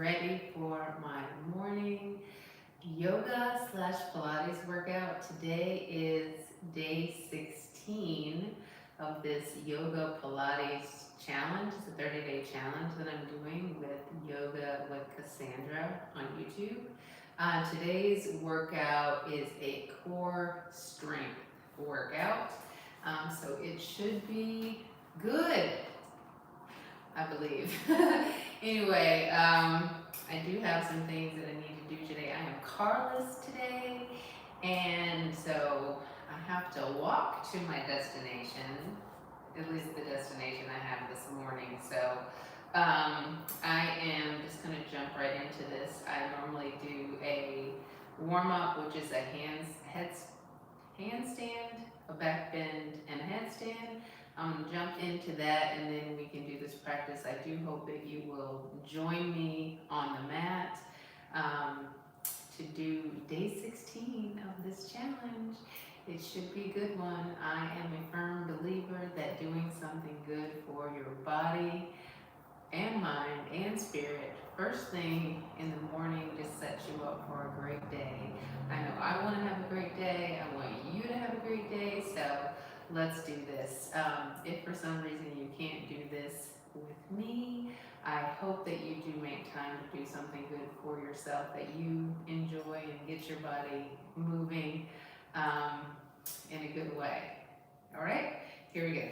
ready for my morning yoga slash Pilates workout. Today is day 16 of this yoga Pilates challenge. It's a 30-day challenge that I'm doing with Yoga with Cassandra on YouTube. Today's workout is a core strength workout. So it should be good, I believe. Anyway, I do have some things that I need to do today. I am carless today, and so I have to walk to my destination, at least the destination I have this morning. So I am just going to jump right into this. I normally do a warm-up, which is a handstand, a back bend, and a headstand. I'm going to jump into that and then we can do this practice. I do hope that you will join me on the mat to do day 16 of this challenge. It should be a good one. I am a firm believer that doing something good for your body and mind and spirit first thing in the morning just sets you up for a great day. I know I want to have a great day. I want you to have a great day. So let's do this. If for some reason you can't do this with me, I hope that you do make time to do something good for yourself that you enjoy and get your body moving in a good way. All right, here we go.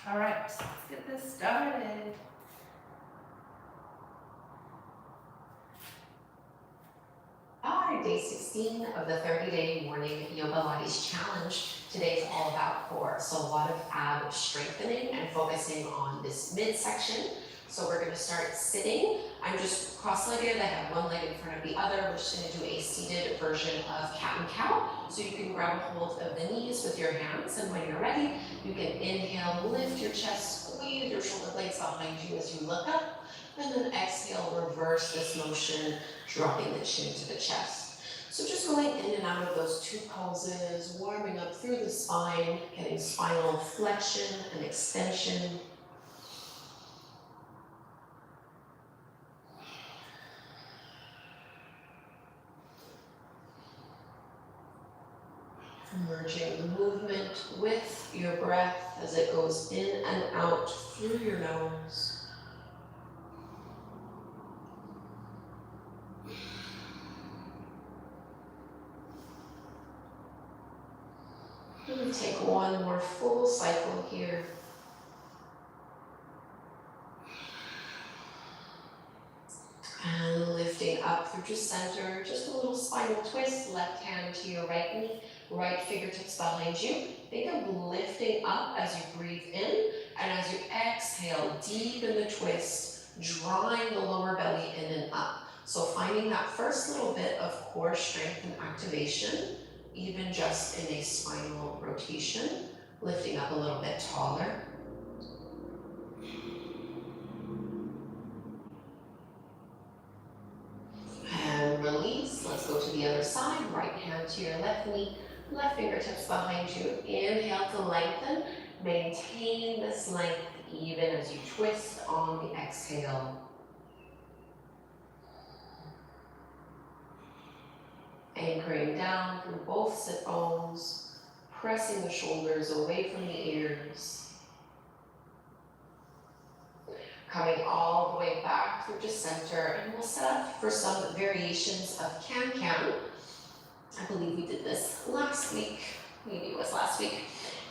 All right, let's get this started. All right, day 16 of the 30-day morning yoga Pilates challenge. Today is all about core, so a lot of ab strengthening and focusing on this midsection. So we're going to start sitting. I'm just cross-legged. I have one leg in front of the other. We're just going to do a seated version of cat and cow. So you can grab a hold of the knees with your hands, and when you're ready, you can inhale, lift your chest, squeeze your shoulder blades behind you as you look up, and then exhale, reverse this motion, dropping the chin to the chest. So just going in and out of those two poses, warming up through the spine, getting spinal flexion and extension. Merging the movement with your breath as it goes in and out through your nose. And take one more full cycle here. And lifting up through to center, just a little spinal twist, left hand to your right knee, right fingertips behind you. Think of lifting up as you breathe in, and as you exhale, deepen the twist, drawing the lower belly in and up. So finding that first little bit of core strength and activation, even just in a spinal rotation, lifting up a little bit taller. And release. Let's go to the other side. Right hand to your left knee, left fingertips behind you. Inhale to lengthen. Maintain this length even as you twist on the exhale. Anchoring down through both sit bones, pressing the shoulders away from the ears. Coming all the way back through to center, and we'll set up for some variations of can-can. I believe we did this last week, maybe it was last week.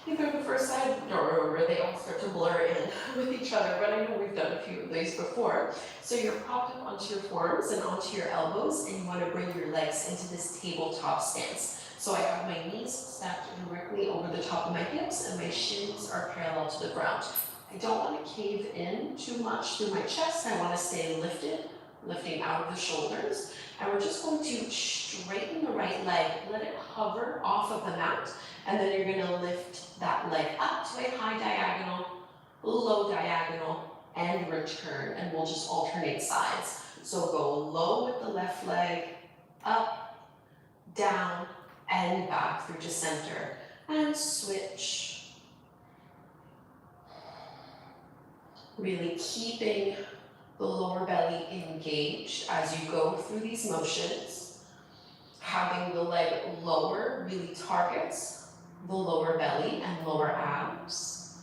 Either the first side, I don't remember, they all start to blur in with each other, but I know we've done a few of these before. So you're propped up onto your forearms and onto your elbows, and you want to bring your legs into this tabletop stance. So I have my knees stacked directly over the top of my hips, and my shins are parallel to the ground. I don't want to cave in too much through my chest. I want to stay lifted, lifting out of the shoulders. And we're just going to straighten the right leg, let it hover off of the mat, and then you're going to lift that leg up to a high diagonal, low diagonal, and return. And we'll just alternate sides. So go low with the left leg, up, down, and back through to center. And switch. Really keeping the lower belly engaged as you go through these motions. Having the leg lower really targets the lower belly and lower abs.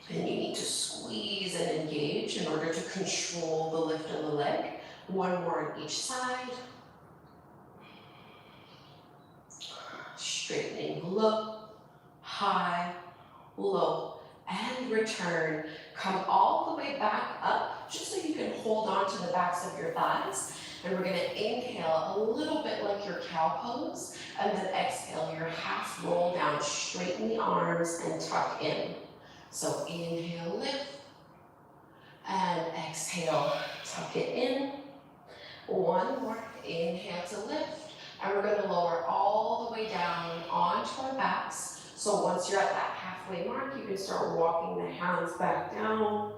And you need to squeeze and engage in order to control the lift of the leg. One more on each side. Straightening low, high, low. And return. Come all the way back up, just so you can hold on to the backs of your thighs. And we're gonna inhale a little bit like your cow pose, and then exhale your half roll down, straighten the arms and tuck in. So inhale, lift, and exhale, tuck it in. One more, inhale to lift, and we're gonna lower all the way down onto our backs. So once you're at that halfway mark, you can start walking the hands back down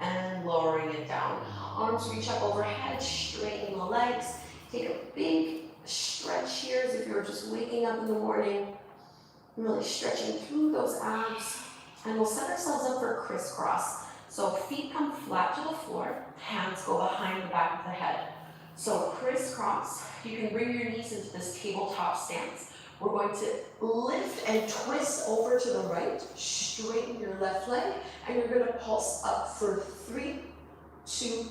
and lowering it down. Arms reach up overhead, straighten the legs. Take a big stretch here as if you're just waking up in the morning. Really stretching through those abs. And we'll set ourselves up for crisscross. So feet come flat to the floor, hands go behind the back of the head. So crisscross, you can bring your knees into this tabletop stance. We're going to lift and twist over to the right, straighten your left leg, and you're going to pulse up for 3, 2,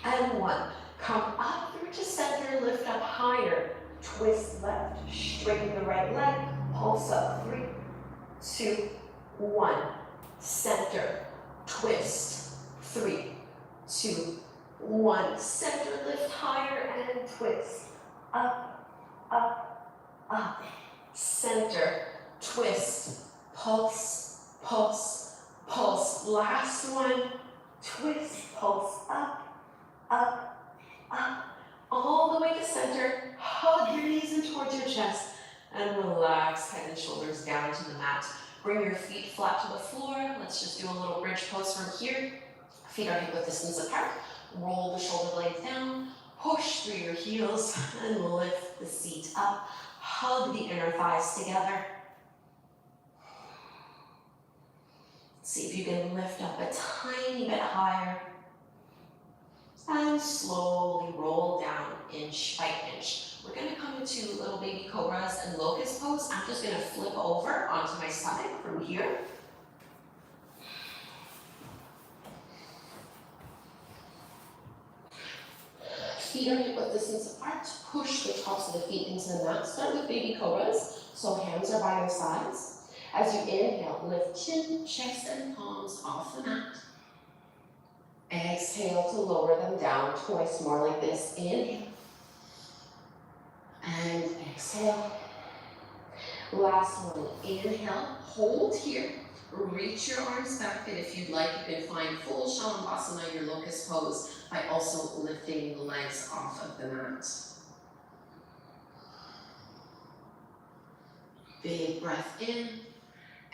and 1. Come up through to center, lift up higher, twist left, straighten the right leg, pulse up 3, 2, 1. Center, twist, 3, 2, 1. Center, lift higher and twist, up, up, up. Center, twist, pulse, pulse, pulse. Last one, twist, pulse, up, up, up, all the way to center. Hug your knees in towards your chest and relax head and shoulders down to the mat. Bring your feet flat to the floor. Let's just do a little bridge pose from here. Feet are hip width distance apart. Roll the shoulder blades down. Push through your heels and lift the seat up. Hug the inner thighs together. See if you can lift up a tiny bit higher. And slowly roll down inch by inch. We're gonna come into little baby cobras and locust pose. I'm just gonna flip over onto my side from here. Feet are hip width distance apart. Push the tops of the feet into the mat. Start with baby cobras, so hands are by your sides. As you inhale, lift chin, chest, and palms off the mat. Exhale to lower them down twice more like this. Inhale. And exhale. Last one. Inhale, hold here. Reach your arms back, and if you'd like, you can find full Shalabhasana, your locust pose, by also lifting the legs off of the mat. Big breath in,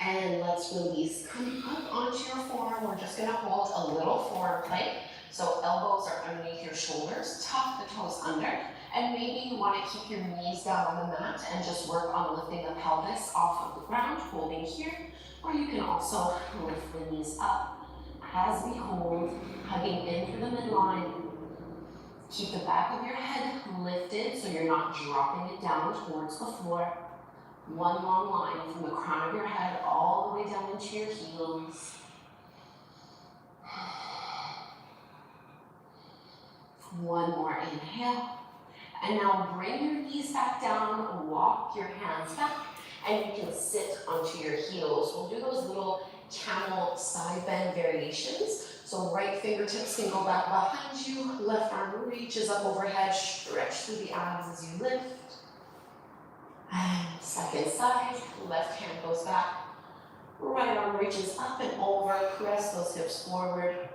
and let's release. Come up onto your forearm. We're just gonna hold a little forearm plank. So elbows are underneath your shoulders, tuck the toes under, and maybe you wanna keep your knees down on the mat and just work on lifting the pelvis off of the ground, holding here. Or you can also lift the knees up as we hold, hugging in through the midline. Keep the back of your head lifted so you're not dropping it down towards the floor. One long line from the crown of your head all the way down into your heels. One more inhale. And now bring your knees back down, walk your hands back, and you can sit onto your heels. We'll do those little camel side bend variations. So right fingertips can go back behind you, left arm reaches up overhead, stretch through the abs as you lift. And second side, left hand goes back, right arm reaches up and over, press those hips forward.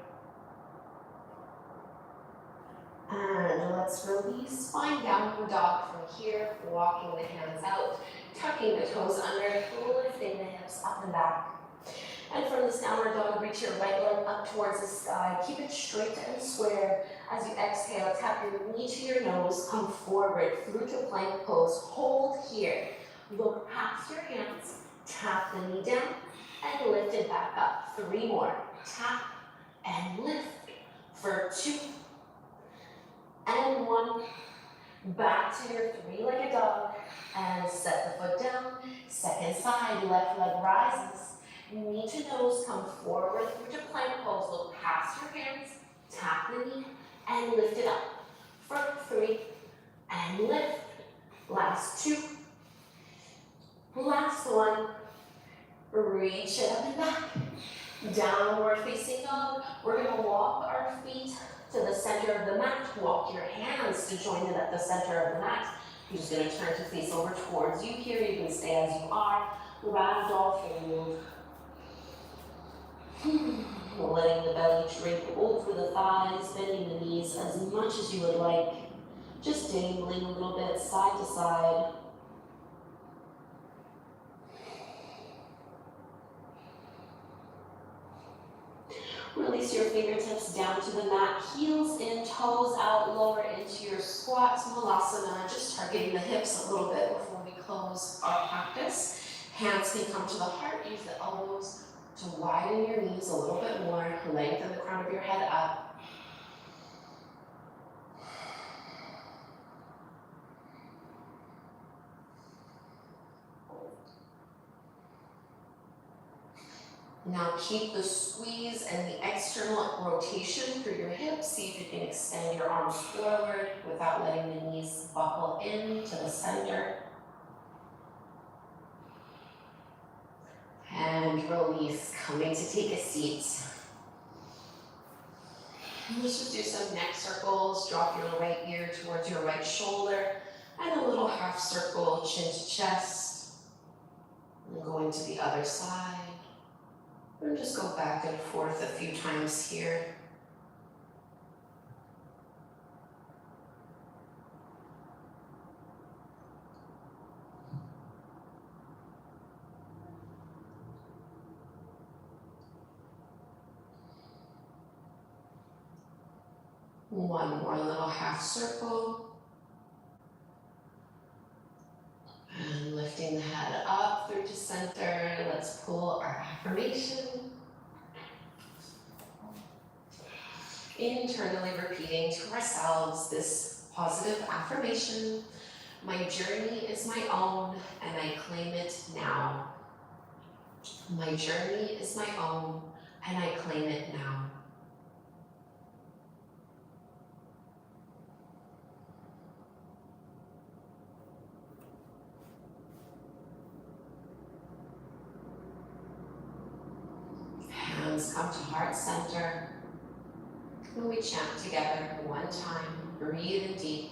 And let's release, find downward dog from here, walking the hands out, tucking the toes under, lifting the hips up and back. And from this downward dog, reach your right leg up towards the sky. Keep it straight and square. As you exhale, tap your knee to your nose, come forward through to plank pose. Hold here. Look past your hands, tap the knee down, and lift it back up. 3 more. Tap and lift for 2 and 1. Back to your 3-legged dog, and set the foot down. Second side, left leg rises. Knee to nose, come forward through to plank pose. Look past your hands, tap the knee, and lift it up. For 3, and lift. Last 2. Last 1. Reach it up and back. Downward facing dog. We're gonna walk our feet to the center of the mat. Walk your hands to join it at the center of the mat. You're just gonna turn to face over towards you here. You can stay as you are. Ragdoll fold. Letting the belly drape over the thighs, bending the knees as much as you would like. Just dangling a little bit side to side. Release your fingertips down to the mat, heels in, toes out, lower into your squat malasana, just targeting the hips a little bit before we close our practice. Hands can come to the heart, use the elbows to widen your knees a little bit more, lengthen the crown of your head up. Now keep the squeeze and the external rotation through your hips. See if you can extend your arms forward without letting the knees buckle in to the center. And release, coming to take a seat. Let's just do some neck circles. Drop your right ear towards your right shoulder. And a little half circle, chin to chest. And going to the other side. And just go back and forth a few times here. One more little half circle. And lifting the head up through to center. Let's pull our affirmation. Internally repeating to ourselves this positive affirmation. My journey is my own and I claim it now. My journey is my own and I claim it now. Hands come to heart center. And we chant together one time. Breathe in deep.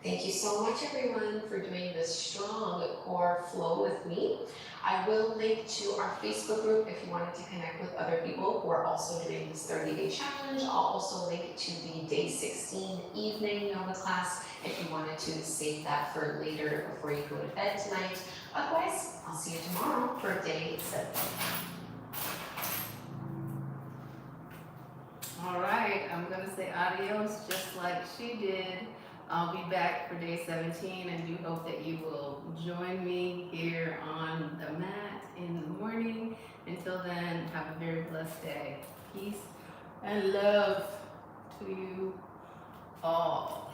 Thank you so much, everyone, for doing this strong core flow with me. I will link to our Facebook group if you wanted to connect with other people who are also doing this 30-day challenge. I'll also link to the day 16 evening yoga class if you wanted to save that for later before you go to bed tonight. Otherwise, I'll see you tomorrow for day 7. All right, I'm gonna say adios just like she did. I'll be back for day 17 and do hope that you will join me here on the mat in the morning. Until then, have a very blessed day. Peace and love to you all.